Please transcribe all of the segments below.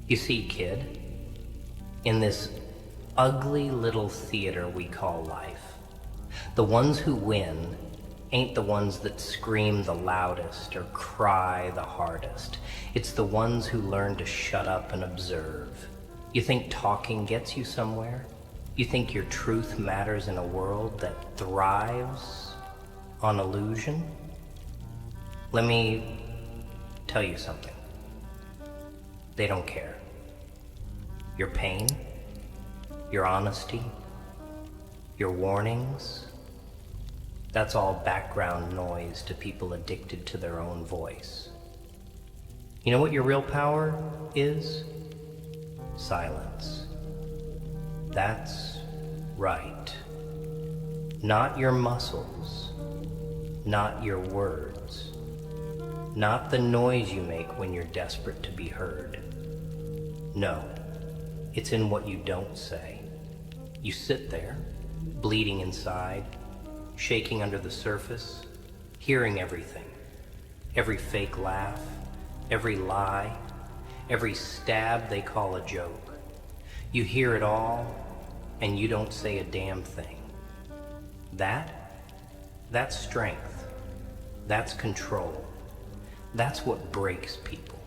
You see, kid, in this ugly little theater we call life, the ones who win ain't the ones that scream the loudest or cry the hardest. It's the ones who learn to shut up and observe. You think talking gets you somewhere? You think your truth matters in a world that thrives on illusion? Let me tell you something. They don't care. Your pain, your honesty, your warnings, that's all background noise to people addicted to their own voice. You know what your real power is? Silence. That's right. Not your muscles, not your words, not the noise you make when you're desperate to be heard. No, it's in what you don't say. You sit there, bleeding inside, shaking under the surface, hearing everything. Every fake laugh, every lie, every stab they call a joke. You hear it all, and you don't say a damn thing. That's strength. That's control. That's what breaks people.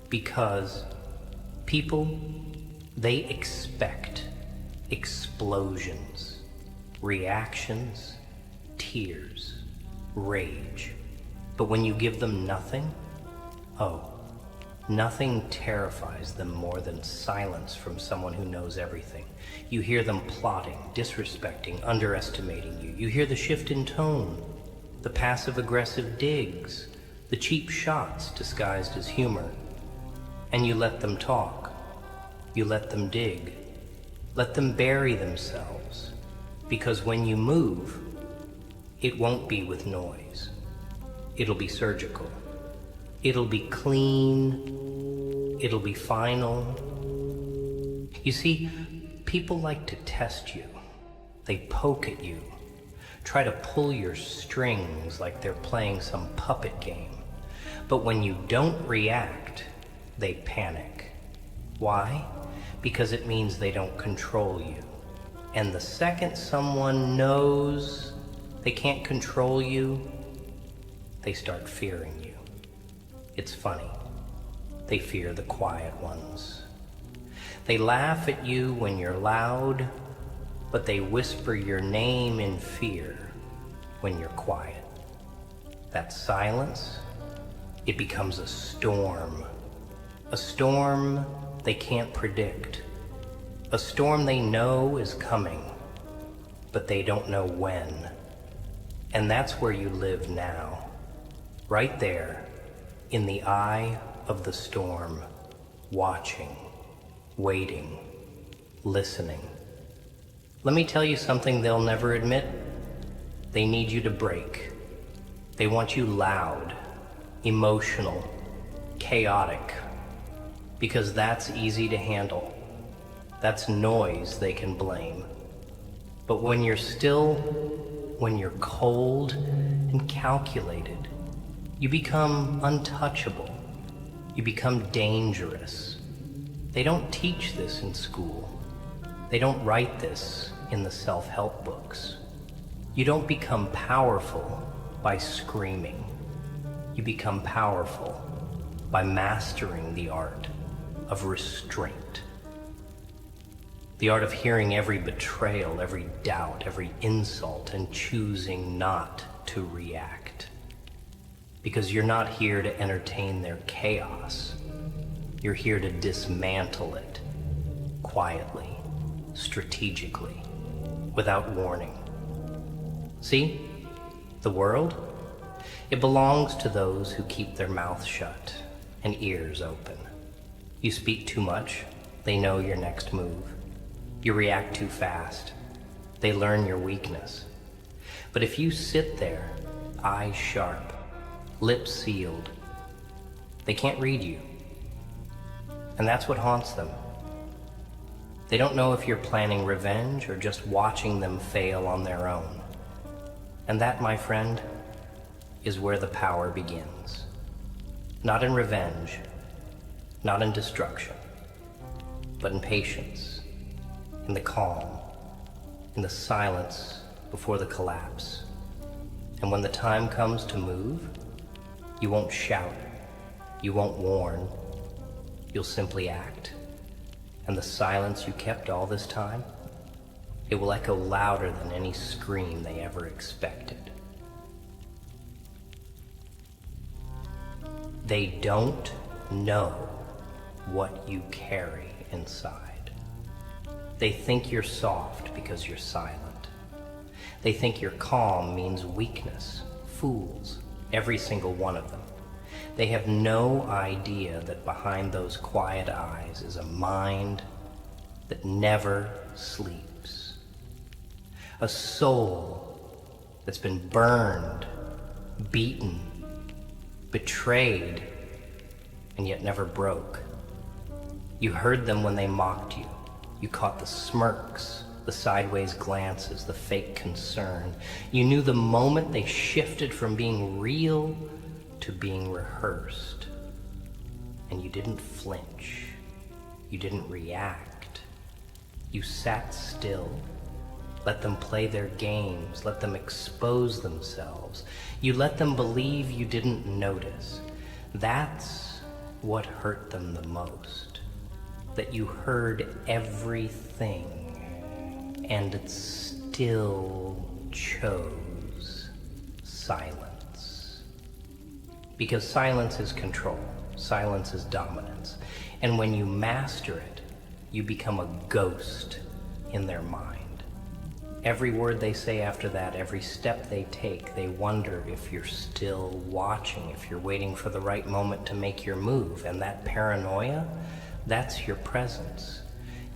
Because people, they expect explosions, reactions, tears, rage. But when you give them nothing, nothing terrifies them more than silence from someone who knows everything. You hear them plotting, disrespecting, underestimating you. You hear the shift in tone, the passive-aggressive digs, the cheap shots disguised as humor. And you let them talk. You let them dig. Let them bury themselves. Because when you move, it won't be with noise. It'll be surgical. It'll be clean. It'll be final. You see, people like to test you. They poke at you, try to pull your strings like they're playing some puppet game. But when you don't react, they panic. Why? Because it means they don't control you. And the second someone knows they can't control you, they start fearing you. It's funny. They fear the quiet ones. They laugh at you when you're loud, but they whisper your name in fear when you're quiet. That silence, it becomes a storm. A storm they can't predict. A storm they know is coming, but they don't know when. And that's where you live now. Right there, in the eye of the storm, watching, waiting, listening. Let me tell you something they'll never admit. They need you to break. They want you loud, emotional, chaotic, because that's easy to handle. That's noise they can blame. But when you're still, when you're cold and calculated, you become untouchable. You become dangerous. They don't teach this in school. They don't write this in the self-help books. You don't become powerful by screaming. You become powerful by mastering the art of restraint. The art of hearing every betrayal, every doubt, every insult, and choosing not to react. Because you're not here to entertain their chaos. You're here to dismantle it, quietly, strategically, without warning. See? The world? It belongs to those who keep their mouths shut and ears open. You speak too much, they know your next move. You react too fast, they learn your weakness. But if you sit there, eyes sharp, lips sealed, they can't read you. And that's what haunts them. They don't know if you're planning revenge or just watching them fail on their own. And that, my friend, is where the power begins. Not in revenge, not in destruction, but in patience, in the calm, in the silence before the collapse. And when the time comes to move, you won't shout, you won't warn, you'll simply act. And the silence you kept all this time, it will echo louder than any scream they ever expected. They don't know what you carry inside. They think you're soft because you're silent. They think your calm means weakness. Fools, every single one of them. They have no idea that behind those quiet eyes is a mind that never sleeps. A soul that's been burned, beaten, betrayed, and yet never broke. You heard them when they mocked you. You caught the smirks, the sideways glances, the fake concern. You knew the moment they shifted from being real to being rehearsed. And you didn't flinch. You didn't react. You sat still. Let them play their games. Let them expose themselves. You let them believe you didn't notice. That's what hurt them the most. That you heard everything and it still chose silence. Because silence is control. Silence is dominance. And when you master it, you become a ghost in their mind. Every word they say after that, every step they take, they wonder if you're still watching, if you're waiting for the right moment to make your move. And that paranoia, that's your presence.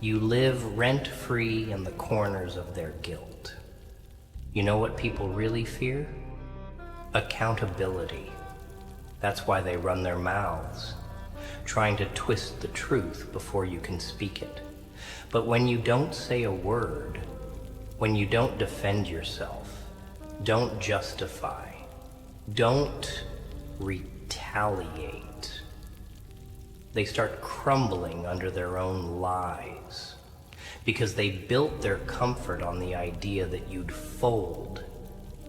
You live rent-free in the corners of their guilt. You know what people really fear? Accountability. That's why they run their mouths, trying to twist the truth before you can speak it. But when you don't say a word, when you don't defend yourself, don't justify, don't retaliate, they start crumbling under their own lies because they built their comfort on the idea that you'd fold,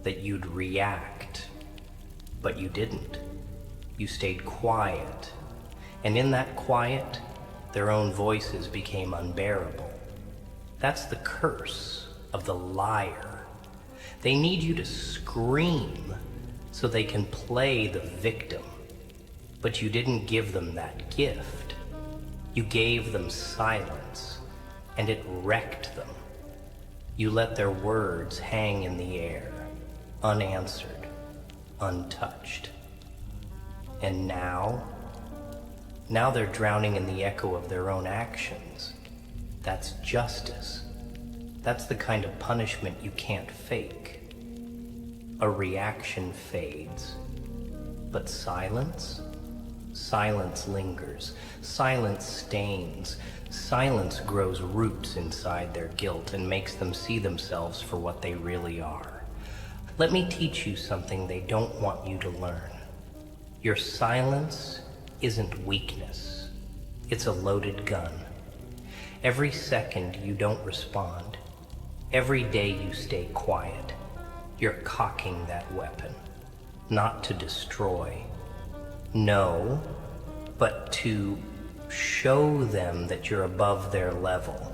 that you'd react, but you didn't. You stayed quiet, and in that quiet, their own voices became unbearable. That's the curse of the liar. They need you to scream so they can play the victim. But you didn't give them that gift. You gave them silence, and it wrecked them. You let their words hang in the air, unanswered, untouched. And now they're drowning in the echo of their own actions. That's justice. That's the kind of punishment you can't fake. A reaction fades, but silence? Silence lingers. Silence stains. Silence grows roots inside their guilt and makes them see themselves for what they really are. Let me teach you something they don't want you to learn. Your silence isn't weakness. It's a loaded gun. Every second you don't respond, every day you stay quiet, you're cocking that weapon. Not to destroy, no, but to show them that you're above their level,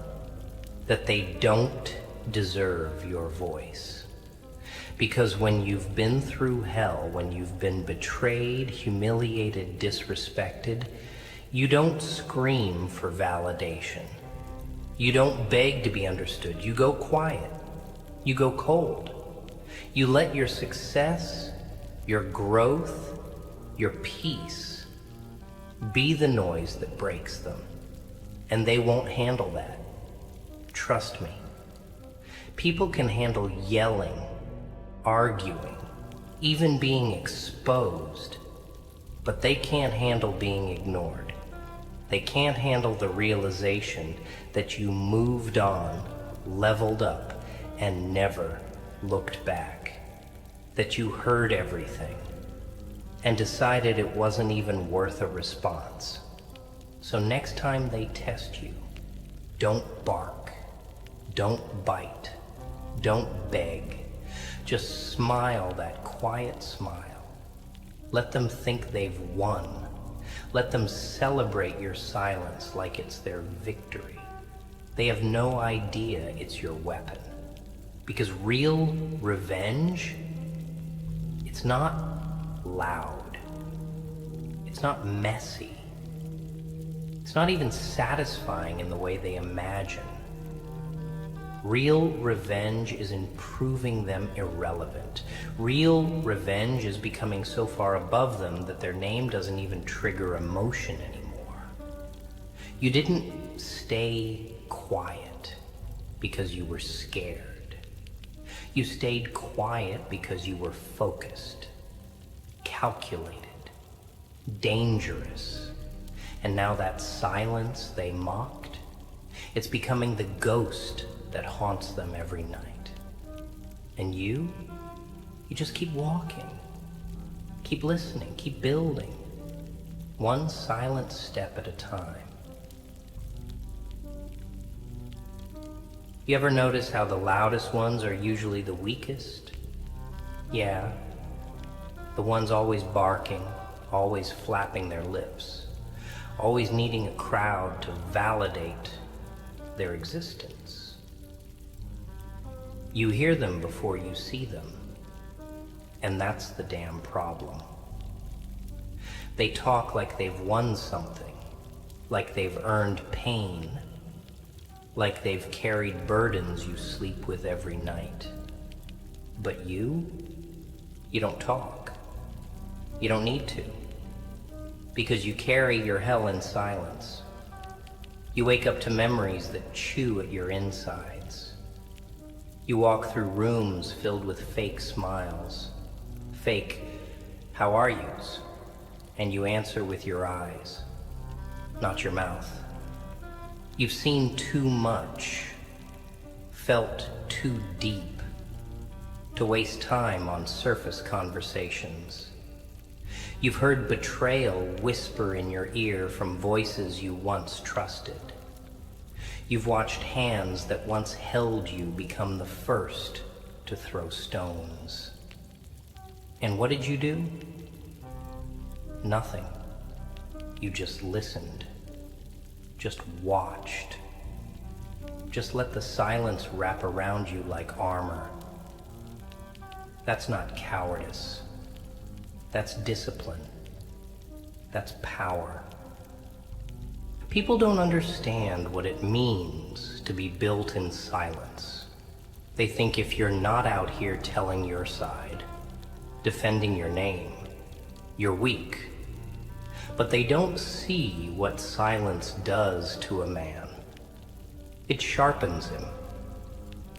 that they don't deserve your voice. Because when you've been through hell, when you've been betrayed, humiliated, disrespected, you don't scream for validation. You don't beg to be understood. You go quiet. You go cold. You let your success, your growth, your peace be the noise that breaks them. And they won't handle that. Trust me. People can handle yelling, arguing, even being exposed, but they can't handle being ignored. They can't handle the realization that you moved on, leveled up, and never looked back. That you heard everything, and decided it wasn't even worth a response. So next time they test you, don't bark, don't bite, don't beg. Just smile that quiet smile. Let them think they've won. Let them celebrate your silence like it's their victory. They have no idea it's your weapon. Because real revenge, it's not loud. It's not messy. It's not even satisfying in the way they imagine. Real revenge is in proving them irrelevant. Real revenge is becoming so far above them that their name doesn't even trigger emotion anymore. You didn't stay quiet because you were scared. You stayed quiet because you were focused, calculated, dangerous. And now that silence they mocked, it's becoming the ghost that haunts them every night. And you just keep walking, keep listening, keep building, one silent step at a time. You ever notice how the loudest ones are usually the weakest? Yeah, the ones always barking, always flapping their lips, always needing a crowd to validate their existence. You hear them before you see them, and that's the damn problem. They talk like they've won something, like they've earned pain, like they've carried burdens you sleep with every night. But you don't talk. You don't need to, because you carry your hell in silence. You wake up to memories that chew at your insides. You walk through rooms filled with fake smiles, fake "how are yous?" and you answer with your eyes, not your mouth. You've seen too much, felt too deep, to waste time on surface conversations. You've heard betrayal whisper in your ear from voices you once trusted. You've watched hands that once held you become the first to throw stones. And what did you do? Nothing. You just listened. Just watched. Just let the silence wrap around you like armor. That's not cowardice. That's discipline. That's power. People don't understand what it means to be built in silence. They think if you're not out here telling your side, defending your name, you're weak. But they don't see what silence does to a man. It sharpens him.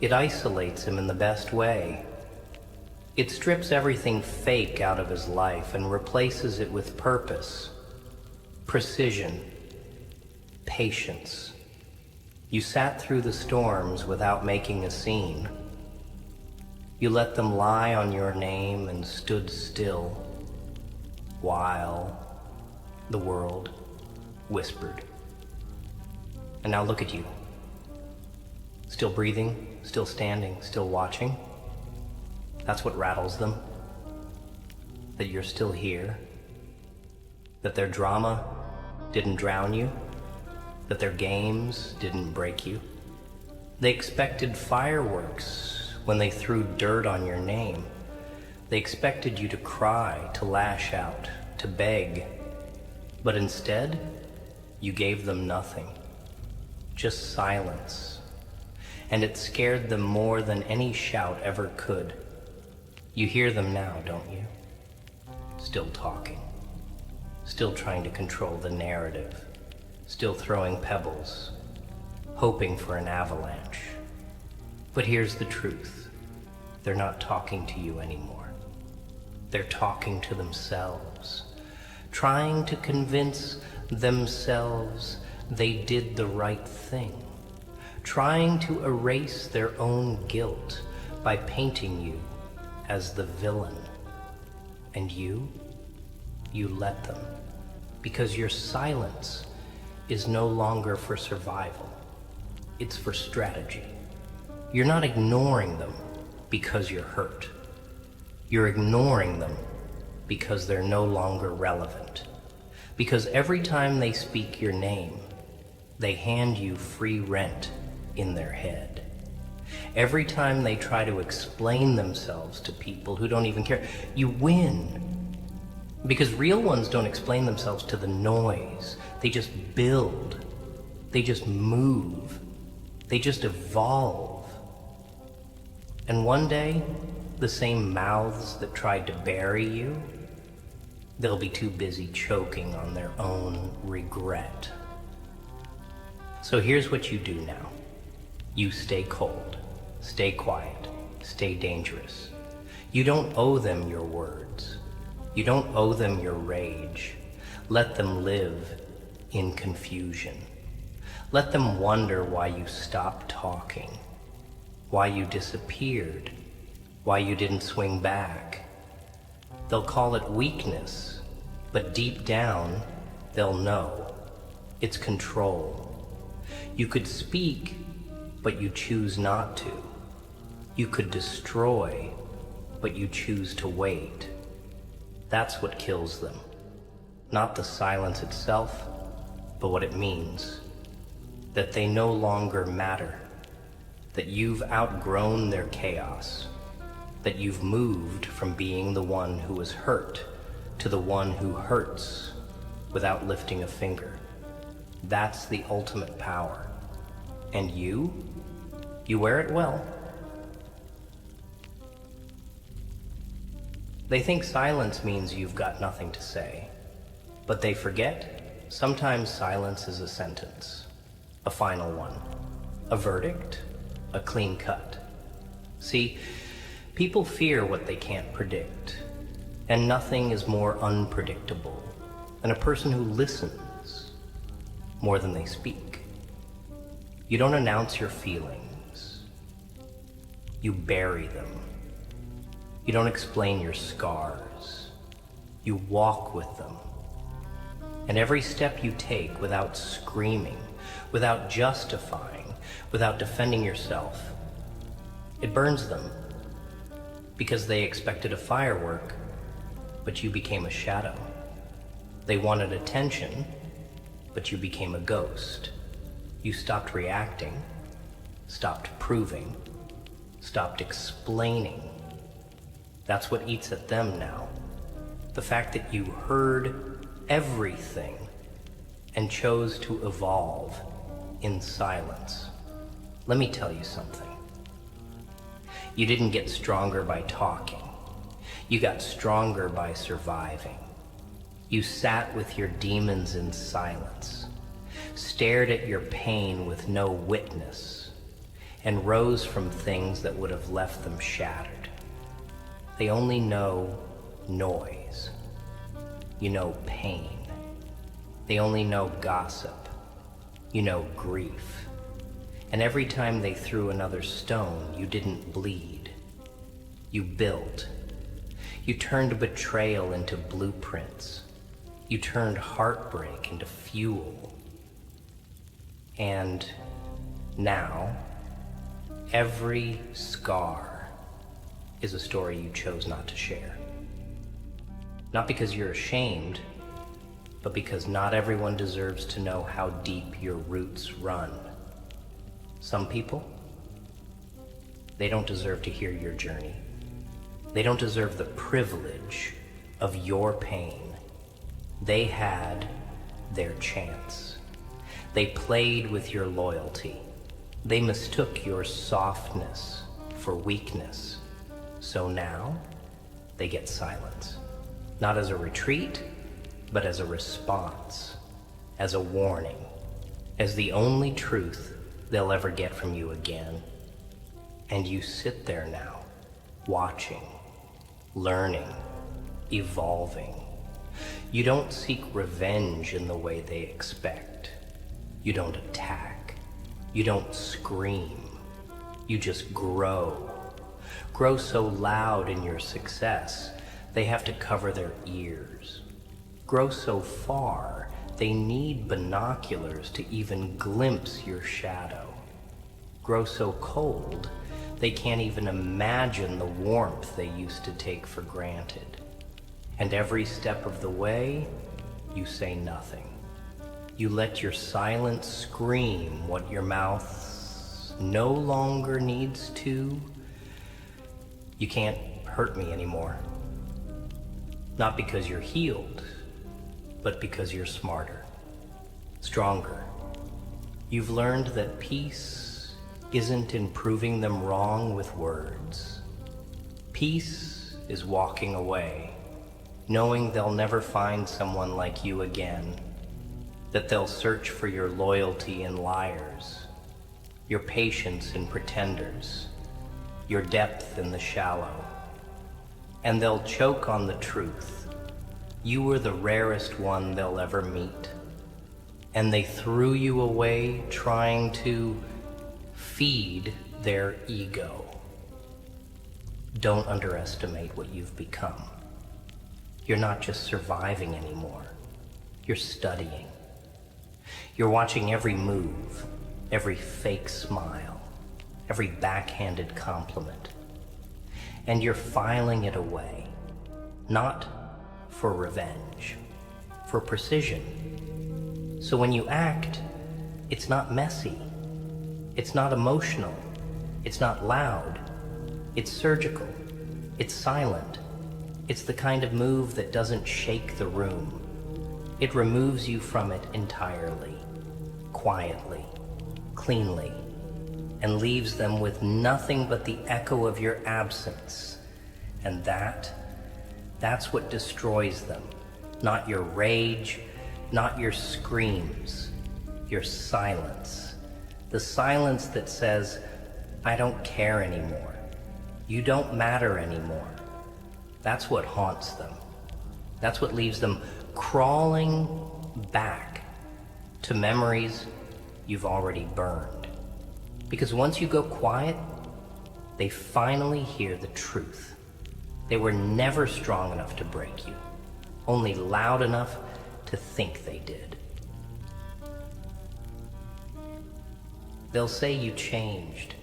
It isolates him in the best way. It strips everything fake out of his life and replaces it with purpose, precision, patience. You sat through the storms without making a scene. You let them lie on your name and stood still while the world whispered. And now look at you. Still breathing, still standing, still watching. That's what rattles them. That you're still here. That their drama didn't drown you. That their games didn't break you. They expected fireworks when they threw dirt on your name. They expected you to cry, to lash out, to beg. But instead, you gave them nothing. Just silence. And it scared them more than any shout ever could. You hear them now, don't you? Still talking. Still trying to control the narrative. Still throwing pebbles, hoping for an avalanche. But here's the truth. They're not talking to you anymore. They're talking to themselves, trying to convince themselves they did the right thing, trying to erase their own guilt by painting you as the villain. And you you let them. Because your silence is no longer for survival. It's for strategy. You're not ignoring them because you're hurt. You're ignoring them because they're no longer relevant. Because every time they speak your name, they hand you free rent in their head. Every time they try to explain themselves to people who don't even care, you win. Because real ones don't explain themselves to the noise. They just build. They just move. They just evolve. And one day, the same mouths that tried to bury you, they'll be too busy choking on their own regret. So here's what you do now. You stay cold, stay quiet, stay dangerous. You don't owe them your words. You don't owe them your rage. Let them live in confusion. Let them wonder why you stopped talking, why you disappeared, why you didn't swing back. They'll call it weakness, but deep down, they'll know it's control. You could speak, but you choose not to. You could destroy, but you choose to wait. That's what kills them. Not the silence itself, but what it means. That they no longer matter. That you've outgrown their chaos. That you've moved from being the one who was hurt to the one who hurts without lifting a finger. That's the ultimate power. And you wear it well. They think silence means you've got nothing to say. But they forget, sometimes silence is a sentence. A final one. A verdict. A clean cut. See, people fear what they can't predict. And nothing is more unpredictable than a person who listens more than they speak. You don't announce your feelings. You bury them. You don't explain your scars. You walk with them. And every step you take without screaming, without justifying, without defending yourself, it burns them. Because they expected a firework, but you became a shadow. They wanted attention, but you became a ghost. You stopped reacting, stopped proving, stopped explaining. That's what eats at them now. The fact that you heard everything and chose to evolve in silence. Let me tell you something. You didn't get stronger by talking. You got stronger by surviving. You sat with your demons in silence, stared at your pain with no witness, and rose from things that would have left them shattered. They only know noise. You know pain. They only know gossip. You know grief. And every time they threw another stone, you didn't bleed. You built. You turned betrayal into blueprints. You turned heartbreak into fuel. And now, every scar is a story you chose not to share. Not because you're ashamed, but because not everyone deserves to know how deep your roots run. Some people, they don't deserve to hear your journey. They don't deserve the privilege of your pain. They had their chance. They played with your loyalty. They mistook your softness for weakness. So now, they get silence. Not as a retreat, but as a response, as a warning, as the only truth they'll ever get from you again. And you sit there now, watching, learning, evolving. You don't seek revenge in the way they expect. You don't attack. You don't scream. You just grow. Grow so loud in your success, they have to cover their ears. grow so far they need binoculars to even glimpse your shadow, grow so cold they can't even imagine the warmth they used to take for granted. And every step of the way, you say nothing. You let your silence scream what your mouth no longer needs to. You can't hurt me anymore. Not because you're healed, but because you're smarter, stronger. You've learned that peace isn't in proving them wrong with words. Peace is walking away, knowing they'll never find someone like you again, that they'll search for your loyalty in liars, your patience in pretenders, your depth in the shallow, and they'll choke on the truth. You were the rarest one they'll ever meet, and they threw you away trying to feed their ego. Don't underestimate what you've become. You're not just surviving anymore. You're studying. You're watching every move, every fake smile, every backhanded compliment. And you're filing it away, not for revenge, for precision. So when you act, it's not messy, it's not emotional, it's not loud, it's surgical, it's silent. It's the kind of move that doesn't shake the room. It removes you from it entirely, quietly, cleanly, and leaves them with nothing but the echo of your absence. And that's what destroys them. Not your rage, not your screams, your silence. The silence that says, I don't care anymore. You don't matter anymore. That's what haunts them. That's what leaves them crawling back to memories you've already burned. Because once you go quiet, they finally hear the truth. They were never strong enough to break you, only loud enough to think they did. They'll say you changed.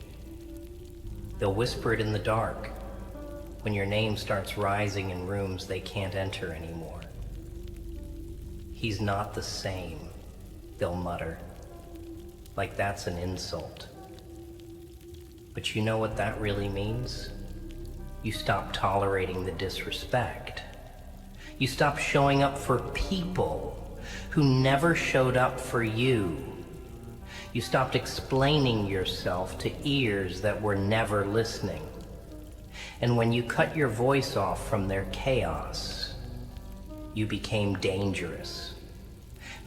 They'll whisper it in the dark when your name starts rising in rooms they can't enter anymore. He's not the same, they'll mutter, like that's an insult. But you know what that really means? You stop tolerating the disrespect. You stop showing up for people who never showed up for you. You stopped explaining yourself to ears that were never listening. And when you cut your voice off from their chaos, you became dangerous.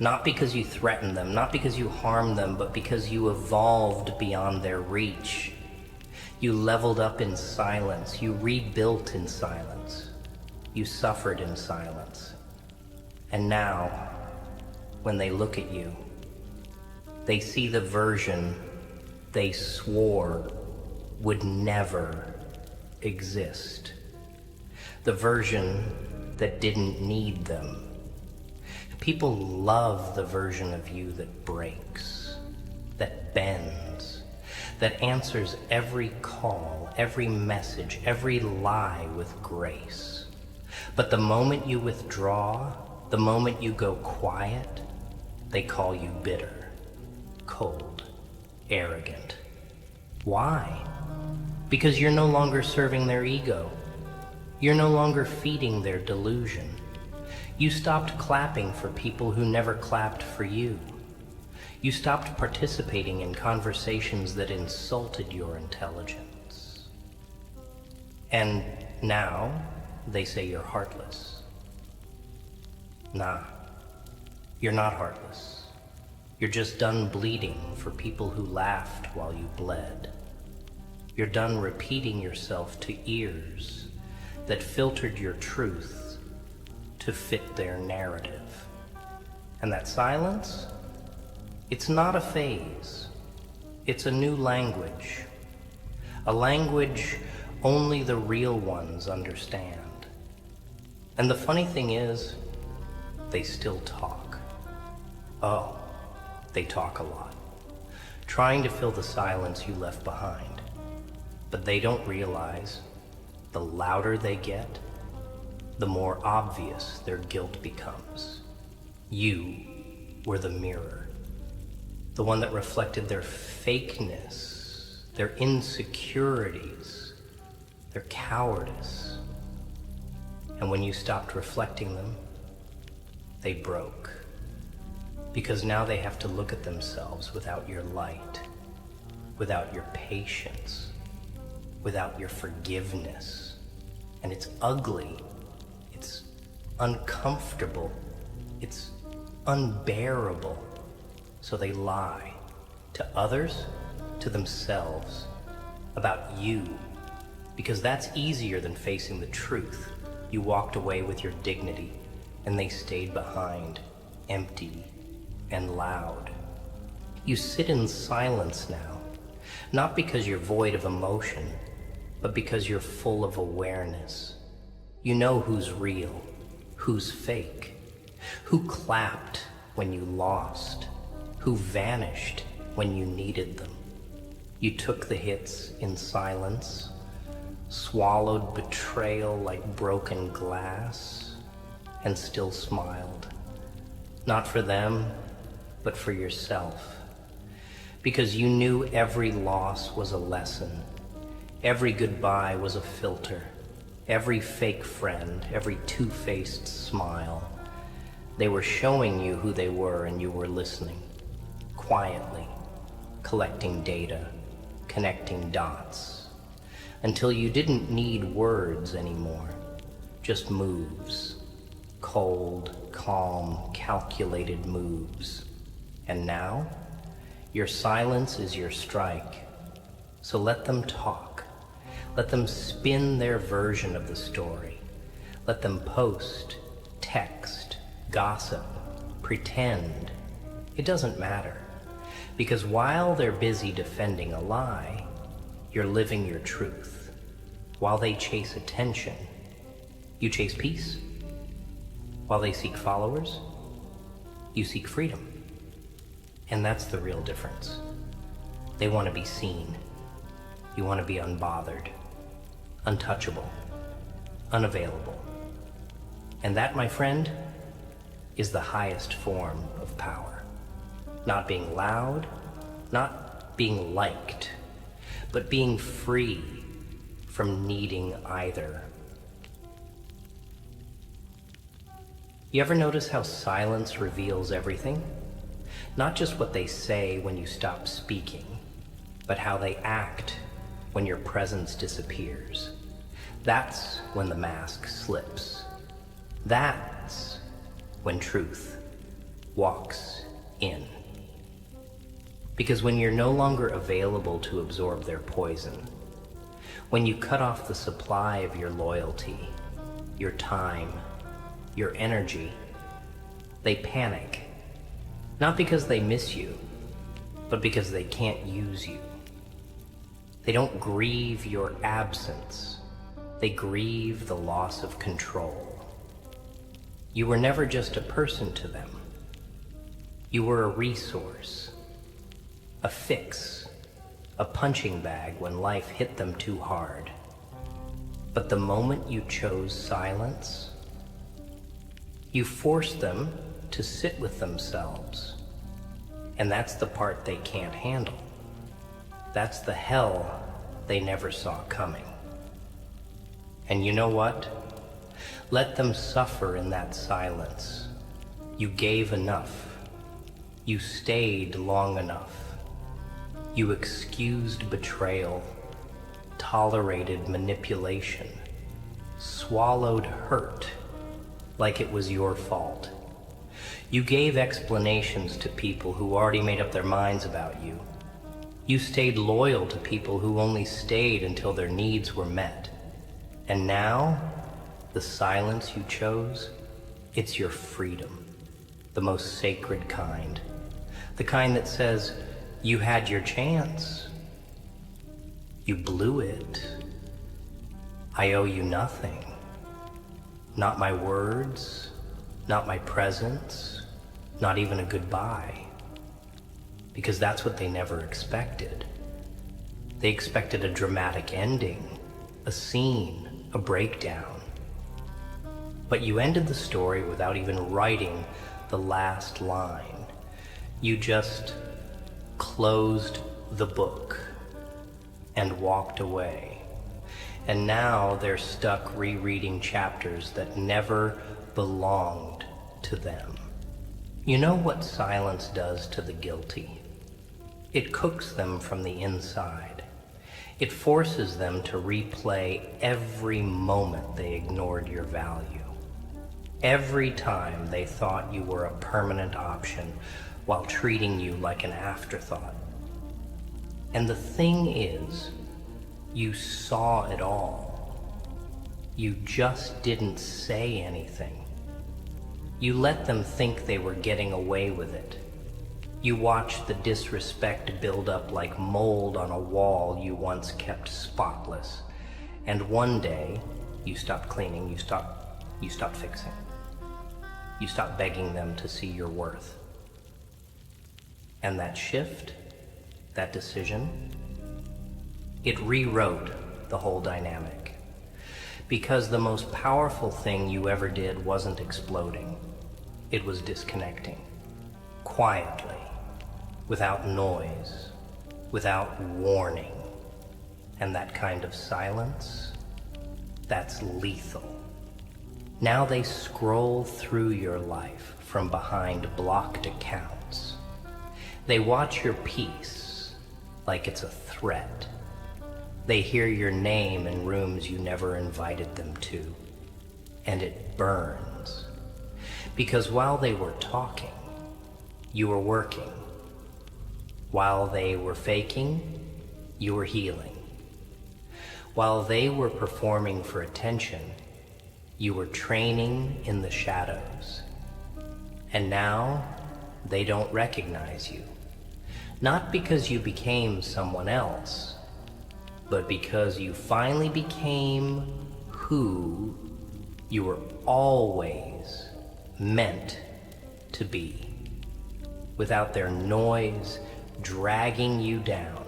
Not because you threatened them, not because you harmed them, but because you evolved beyond their reach. You leveled up in silence. You rebuilt in silence. You suffered in silence. And now, when they look at you, they see the version they swore would never exist. The version that didn't need them. People love the version of you that breaks, that bends, that answers every call, every message, every lie with grace. But the moment you withdraw, the moment you go quiet, they call you bitter, cold, arrogant. Why? Because you're no longer serving their ego. You're no longer feeding their delusion. You stopped clapping for people who never clapped for you. You stopped participating in conversations that insulted your intelligence. And now they say you're heartless. Nah, you're not heartless. You're just done bleeding for people who laughed while you bled. You're done repeating yourself to ears that filtered your truth to fit their narrative. And that silence, it's not a phase. It's a new language. A language only the real ones understand. And the funny thing is, they still talk. Oh, they talk a lot, trying to fill the silence you left behind. But they don't realize the louder they get, the more obvious their guilt becomes. You were the mirror, the one that reflected their fakeness, their insecurities, their cowardice. And when you stopped reflecting them, they broke. Because now they have to look at themselves without your light, without your patience, without your forgiveness. And it's ugly, it's uncomfortable, it's unbearable. So they lie to others, to themselves, about you, because that's easier than facing the truth. You walked away with your dignity, and they stayed behind, empty and loud. You sit in silence now, not because you're void of emotion, but because you're full of awareness. You know who's real, who's fake, who clapped when you lost, who vanished when you needed them. You took the hits in silence, swallowed betrayal like broken glass, and still smiled. Not for them, but for yourself. Because you knew every loss was a lesson. Every goodbye was a filter. Every fake friend, every two-faced smile. They were showing you who they were, and you were listening, quietly, collecting data, connecting dots, until you didn't need words anymore, just moves, cold, calm, calculated moves. And now, your silence is your strike. So let them talk. Let them spin their version of the story. Let them post, text, gossip, pretend. It doesn't matter. Because while they're busy defending a lie, you're living your truth. While they chase attention, you chase peace. While they seek followers, you seek freedom. And that's the real difference. They want to be seen. You want to be unbothered, untouchable, unavailable. And that, my friend, is the highest form of power. Not being loud, not being liked, but being free from needing either. You ever notice how silence reveals everything? Not just what they say when you stop speaking, but how they act when your presence disappears. That's when the mask slips. That's when truth walks in. Because when you're no longer available to absorb their poison, when you cut off the supply of your loyalty, your time, your energy, they panic. Not because they miss you, but because they can't use you. They don't grieve your absence. They grieve the loss of control. You were never just a person to them. You were a resource, a fix, a punching bag when life hit them too hard. But the moment you chose silence, you forced them to sit with themselves. And that's the part they can't handle. That's the hell they never saw coming. And you know what? Let them suffer in that silence. You gave enough. You stayed long enough. You excused betrayal, tolerated manipulation, swallowed hurt like it was your fault. You gave explanations to people who already made up their minds about you. You stayed loyal to people who only stayed until their needs were met. And now, the silence you chose, it's your freedom, the most sacred kind. The kind that says, you had your chance. You blew it. I owe you nothing. Not my words, not my presence, not even a goodbye. Because that's what they never expected. They expected a dramatic ending, a scene, a breakdown. But you ended the story without even writing the last line. You just closed the book and walked away. And now they're stuck rereading chapters that never belonged to them. You know what silence does to the guilty? It cooks them from the inside. It forces them to replay every moment they ignored your value. Every time they thought you were a permanent option while treating you like an afterthought. And the thing is, you saw it all. You just didn't say anything. You let them think they were getting away with it. You watched the disrespect build up like mold on a wall you once kept spotless. And one day, you stopped cleaning, you stopped fixing. You stopped begging them to see your worth. And that shift, that decision, it rewrote the whole dynamic. Because the most powerful thing you ever did wasn't exploding. It was disconnecting. Quietly. Without noise. Without warning. And that kind of silence, that's lethal. Now they scroll through your life from behind blocked accounts. They watch your peace like it's a threat. They hear your name in rooms you never invited them to. And it burns. Because while they were talking, you were working. While they were faking, you were healing. While they were performing for attention, you were training in the shadows. And now, they don't recognize you. Not because you became someone else, but because you finally became who you were always meant to be. Without their noise dragging you down.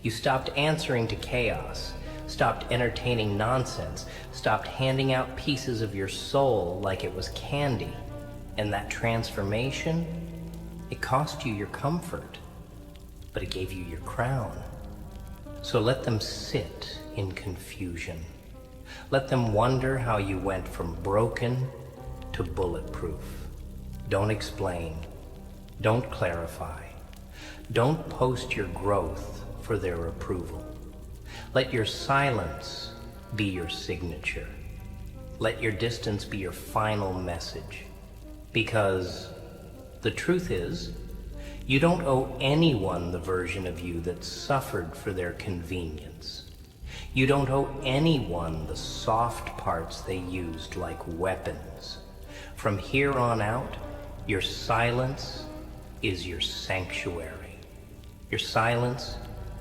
You stopped answering to chaos, stopped entertaining nonsense, stopped handing out pieces of your soul like it was candy. And that transformation, it cost you your comfort, but it gave you your crown. So let them sit in confusion. Let them wonder how you went from broken to bulletproof. Don't explain. Don't clarify. Don't post your growth for their approval. Let your silence be your signature. Let your distance be your final message. Because the truth is, you don't owe anyone the version of you that suffered for their convenience. You don't owe anyone the soft parts they used like weapons. From here on out, your silence is your sanctuary. Your silence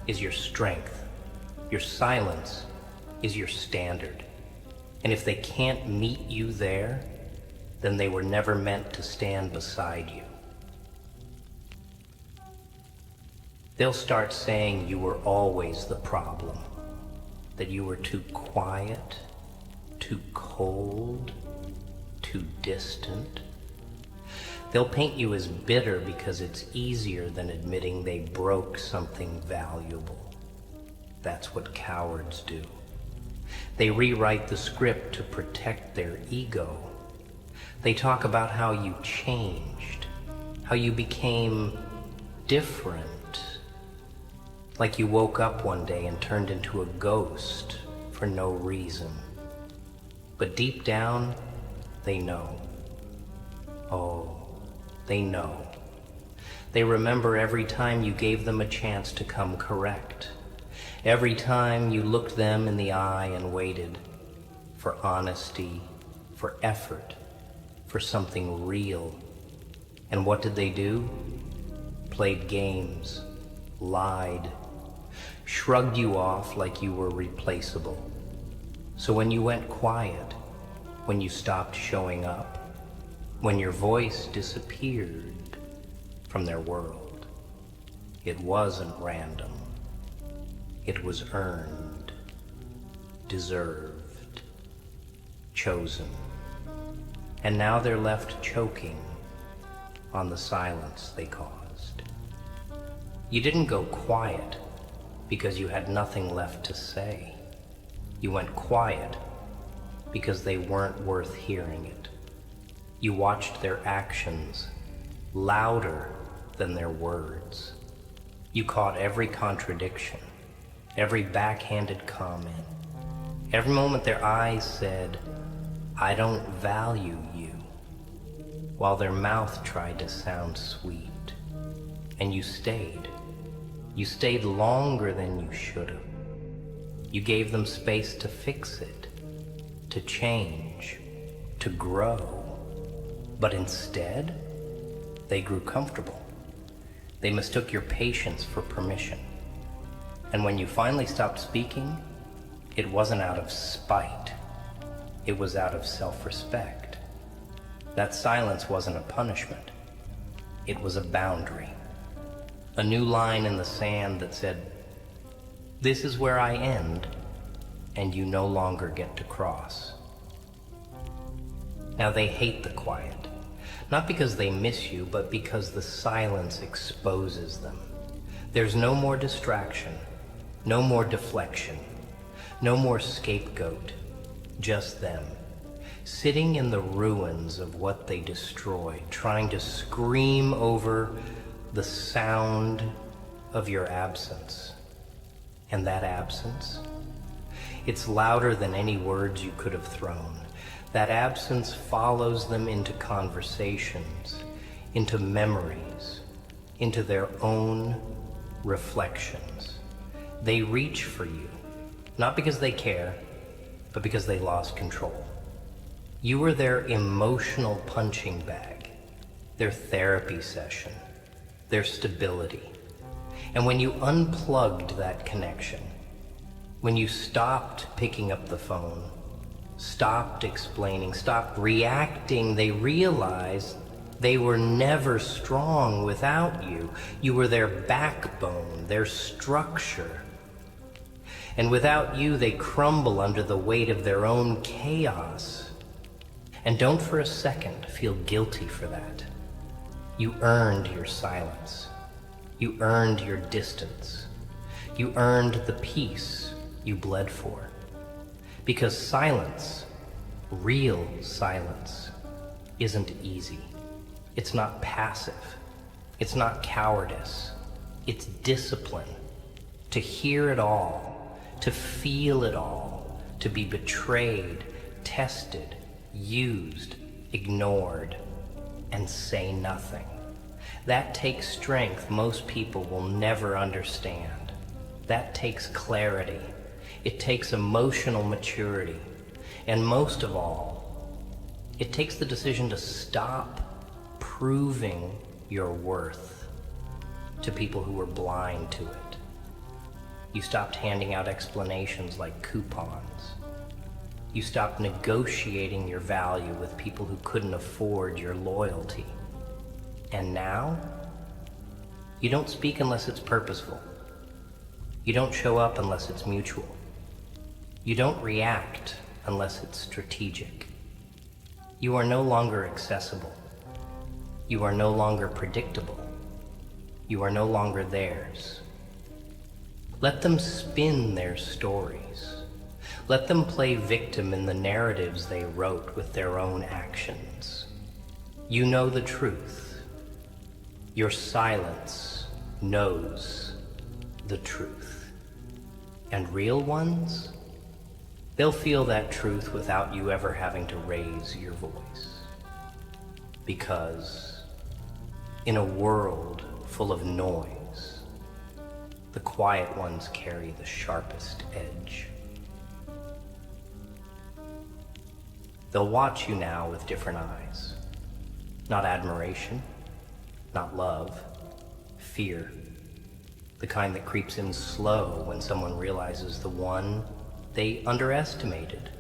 is your strength. Your silence is your standard. And if they can't meet you there, then they were never meant to stand beside you. They'll start saying you were always the problem, that you were too quiet, too cold, too distant. They'll paint you as bitter because it's easier than admitting they broke something valuable. That's what cowards do. They rewrite the script to protect their ego. They talk about how you changed, how you became different. Like you woke up one day and turned into a ghost for no reason. But deep down, they know. Oh, they know. They remember every time you gave them a chance to come correct. Every time you looked them in the eye and waited for honesty, for effort, for something real. And what did they do? Played games, lied, shrugged you off like you were when your voice disappeared from their world. It wasn't random. It was earned, deserved, chosen. And now they're left choking on the silence they caused. You didn't go quiet because you had nothing left to say. You went quiet because they weren't worth hearing it. You watched their actions louder than their words. You caught every contradiction, every backhanded comment, every moment their eyes said, "I don't value you," while their mouth tried to sound sweet. And you stayed. You stayed longer than you should have. You gave them space to fix it, to change, to grow. But instead, they grew comfortable. They mistook your patience for permission. And when you finally stopped speaking, it wasn't out of spite. It was out of self-respect. That silence wasn't a punishment. It was a boundary. A new line in the sand that said, "This is where I end, and you no longer get to cross." Now they hate the quiet. Not because they miss you, but because the silence exposes them. There's no more distraction, no more deflection, no more scapegoat, just them, sitting in the ruins of what they destroyed, trying to scream over the sound of your absence. And that absence, it's louder than any words you could have thrown. That absence follows them into conversations, into memories, into their own reflections. They reach for you, not because they care, but because they lost control. You were their emotional punching bag, their therapy session, their stability. And when you unplugged that connection, when you stopped picking up the phone, stopped explaining, stopped reacting, they realized they were never strong without you. You were their backbone, their structure. And without you, they crumble under the weight of their own chaos. And don't for a second feel guilty for that. You earned your silence. You earned your distance. You earned the peace you bled for. Because silence, real silence, isn't easy. It's not passive. It's not cowardice. It's discipline. To hear it all, to feel it all, to be betrayed, tested, used, ignored, and say nothing. That takes strength most people will never understand. That takes clarity. It takes emotional maturity. And most of all, it takes the decision to stop proving your worth to people who were blind to it. You stopped handing out explanations like coupons. You stopped negotiating your value with people who couldn't afford your loyalty. And now, you don't speak unless it's purposeful. You don't show up unless it's mutual. You don't react unless it's strategic. You are no longer accessible. You are no longer predictable. You are no longer theirs. Let them spin their stories. Let them play victim in the narratives they wrote with their own actions. You know the truth. Your silence knows the truth. And real ones? They'll feel that truth without you ever having to raise your voice. Because in a world full of noise, the quiet ones carry the sharpest edge. They'll watch you now with different eyes. Not admiration, not love, fear. The kind that creeps in slow when someone realizes the one they underestimated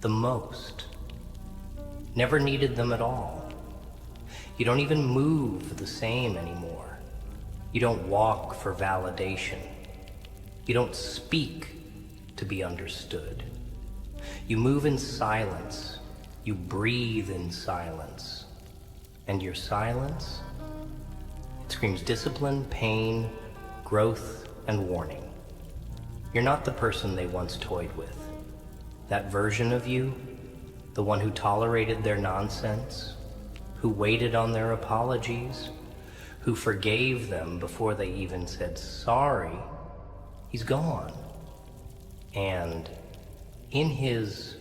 the most, never needed them at all, You don't even move the same anymore. You don't walk for validation. You don't speak to be understood. You move in silence. You breathe in silence. And your silence, it screams discipline, pain, growth, and warning. You're not the person they once toyed with. That version of you, the one who tolerated their nonsense, who waited on their apologies, who forgave them before they even said sorry, he's gone. And in his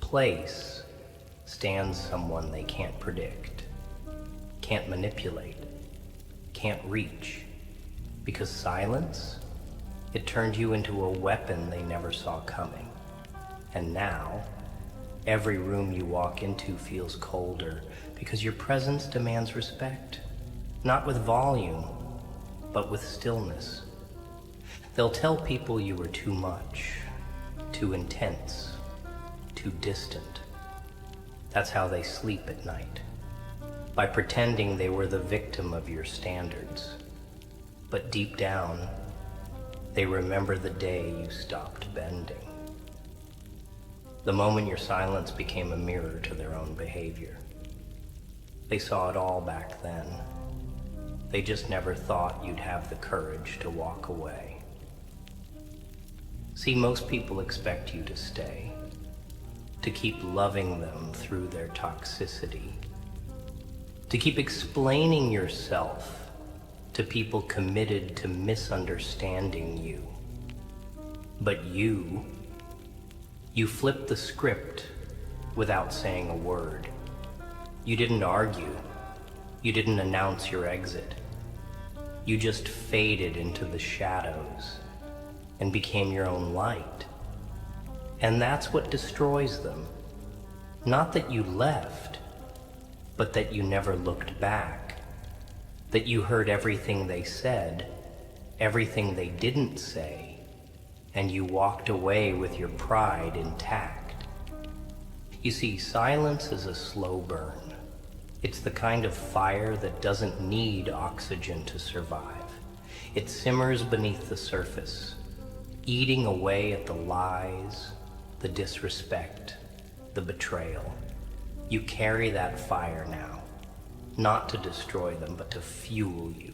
place stands someone they can't predict, can't manipulate, can't reach, because silence, it turned you into a weapon they never saw coming. And now, every room you walk into feels colder because your presence demands respect, not with volume, but with stillness. They'll tell people you were too much, too intense, too distant. That's how they sleep at night, by pretending they were the victim of your standards. But deep down, they remember the day you stopped bending. The moment your silence became a mirror to their own behavior. They saw it all back then. They just never thought you'd have the courage to walk away. See, most people expect you to stay, to keep loving them through their toxicity, to keep explaining yourself to people committed to misunderstanding you. But you flipped the script without saying a word. You didn't argue. You didn't announce your exit. You just faded into the shadows and became your own light. And that's what destroys them. Not that you left, but that you never looked back. That you heard everything they said, everything they didn't say, and you walked away with your pride intact. You see, silence is a slow burn. It's the kind of fire that doesn't need oxygen to survive. It simmers beneath the surface, eating away at the lies, the disrespect, the betrayal. You carry that fire now, not to destroy them, but to fuel you.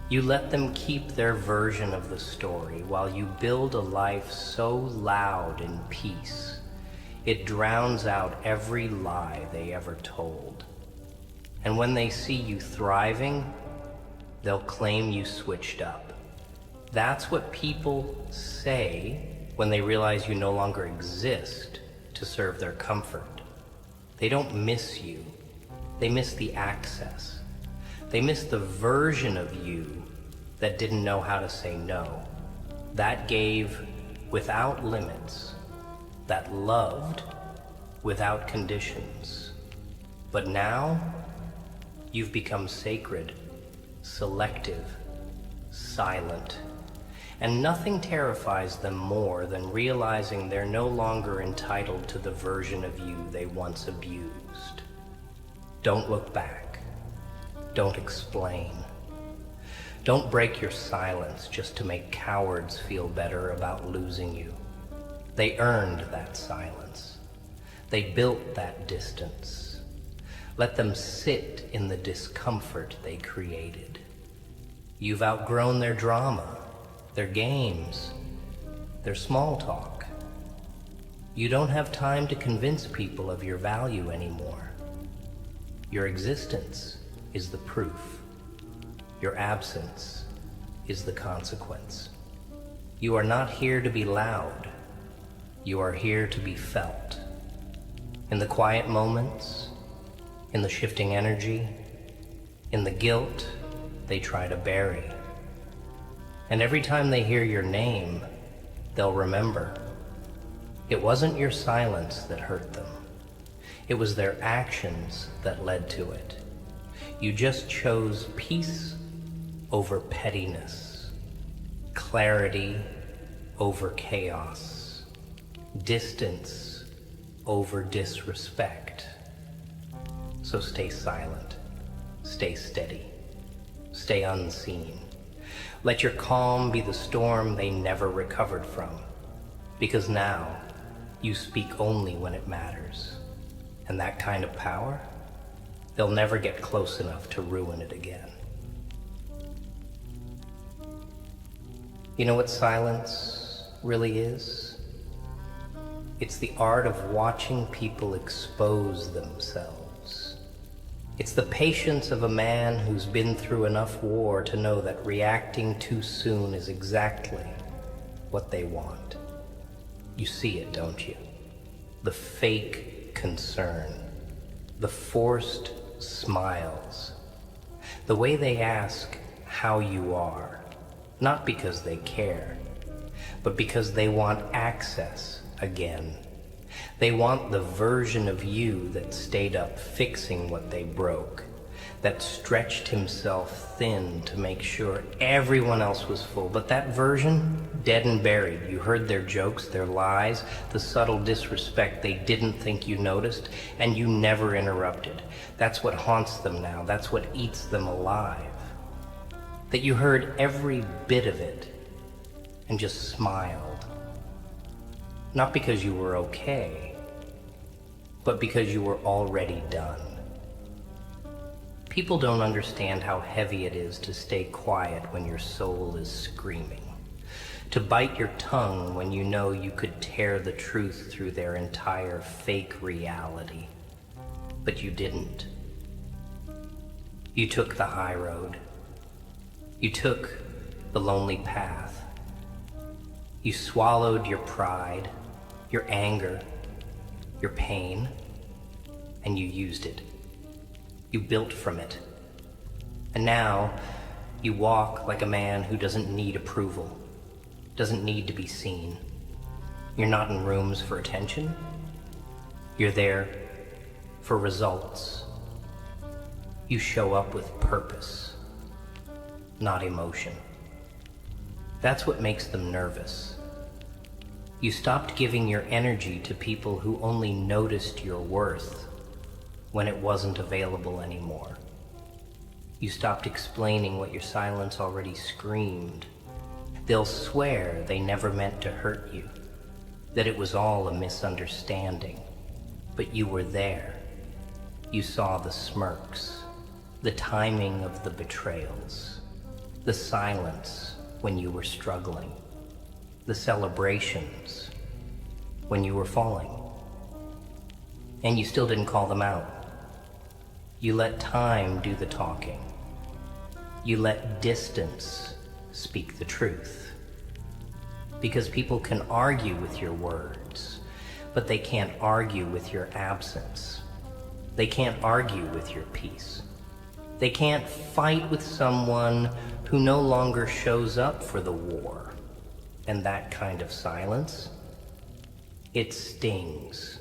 You let them keep their version of the story while you build a life so loud in peace, it drowns out every lie they ever told. And when they see you thriving, they'll claim you switched up. That's what people say when they realize you no longer exist to serve their comfort. They don't miss you. They miss the access. They miss the version of you that didn't know how to say no, that gave without limits, that loved without conditions. But now, you've become sacred, selective, silent, and nothing terrifies them more than realizing they're no longer entitled to the version of you they once abused. Don't look back. Don't explain. Don't break your silence just to make cowards feel better about losing you. They earned that silence. They built that distance. Let them sit in the discomfort they created. You've outgrown their drama, their games, their small talk. You don't have time to convince people of your value anymore. Your existence is the proof. Your absence is the consequence. You are not here to be loud. You are here to be felt. In the quiet moments, in the shifting energy, in the guilt they try to bury. And every time they hear your name, they'll remember. It wasn't your silence that hurt them. It was their actions that led to it. You just chose peace over pettiness, clarity over chaos, distance over disrespect. So stay silent. stay steady. Stay unseen. Let your calm be the storm they never recovered from. Because now, you speak only when it matters. And that kind of power, they'll never get close enough to ruin it again. You know what silence really is? It's the art of watching people expose themselves. It's the patience of a man who's been through enough war to know that reacting too soon is exactly what they want. You see it, don't you? The fake concern, the forced smiles, the way they ask how you are, not because they care, but because they want access again. They want the version of you that stayed up fixing what they broke, that stretched himself thin to make sure everyone else was full. But that version, dead and buried. You heard their jokes, their lies, the subtle disrespect they didn't think you noticed, and you never interrupted. That's what haunts them now. That's what eats them alive. That you heard every bit of it and just smiled. Not because you were okay, but because you were already done. People don't understand how heavy it is to stay quiet when your soul is screaming. To bite your tongue when you know you could tear the truth through their entire fake reality. But you didn't. You took the high road. You took the lonely path. You swallowed your pride, your anger, your pain, and you used it. You built from it. And now you walk like a man who doesn't need approval, doesn't need to be seen. You're not in rooms for attention. You're there for results. You show up with purpose, not emotion. That's what makes them nervous. You stopped giving your energy to people who only noticed your worth when it wasn't available anymore. You stopped explaining what your silence already screamed. They'll swear they never meant to hurt you, that it was all a misunderstanding. But you were there. You saw the smirks, the timing of the betrayals, the silence when you were struggling, the celebrations when you were falling. And you still didn't call them out. You let time do the talking. You let distance speak the truth. Because people can argue with your words, but they can't argue with your absence. They can't argue with your peace. They can't fight with someone who no longer shows up for the war. And that kind of silence, it stings.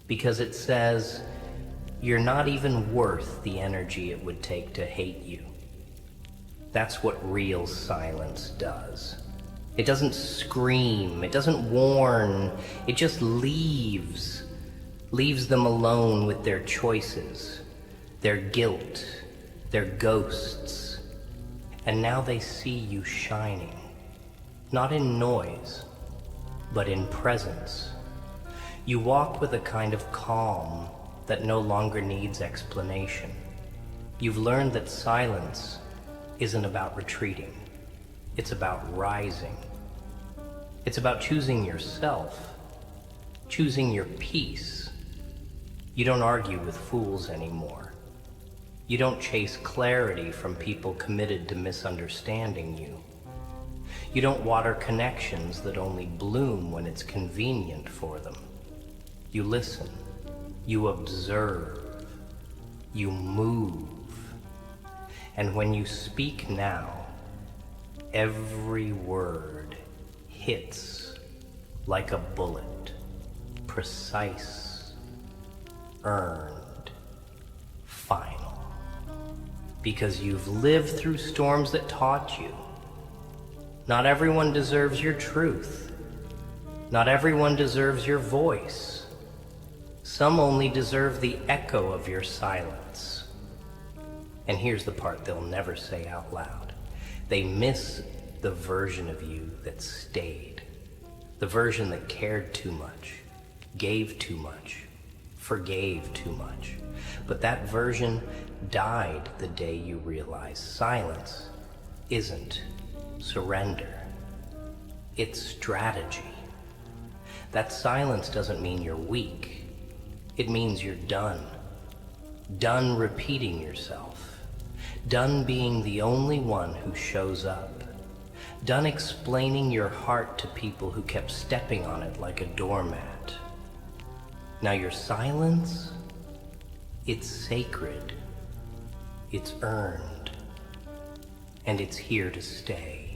Because it says, you're not even worth the energy it would take to hate you. That's what real silence does. It doesn't scream, it doesn't warn, it just leaves them alone with their choices, their guilt, their ghosts. And now they see you shining, not in noise, but in presence. You walk with a kind of calm that no longer needs explanation. You've learned that silence isn't about retreating. It's about rising. It's about choosing yourself, choosing your peace. You don't argue with fools anymore. You don't chase clarity from people committed to misunderstanding you. You don't water connections that only bloom when it's convenient for them. You listen. You observe, you move, and when you speak now, every word hits like a bullet, precise, earned, final. Because you've lived through storms that taught you. Not everyone deserves your truth. Not everyone deserves your voice. Some only deserve the echo of your silence. And here's the part they'll never say out loud. They miss the version of you that stayed. The version that cared too much, gave too much, forgave too much. But that version died the day you realized silence isn't surrender. It's strategy. That silence doesn't mean you're weak. It means you're done. Done repeating yourself. Done being the only one who shows up. Done explaining your heart to people who kept stepping on it like a doormat. Now your silence, it's sacred. It's earned. And it's here to stay.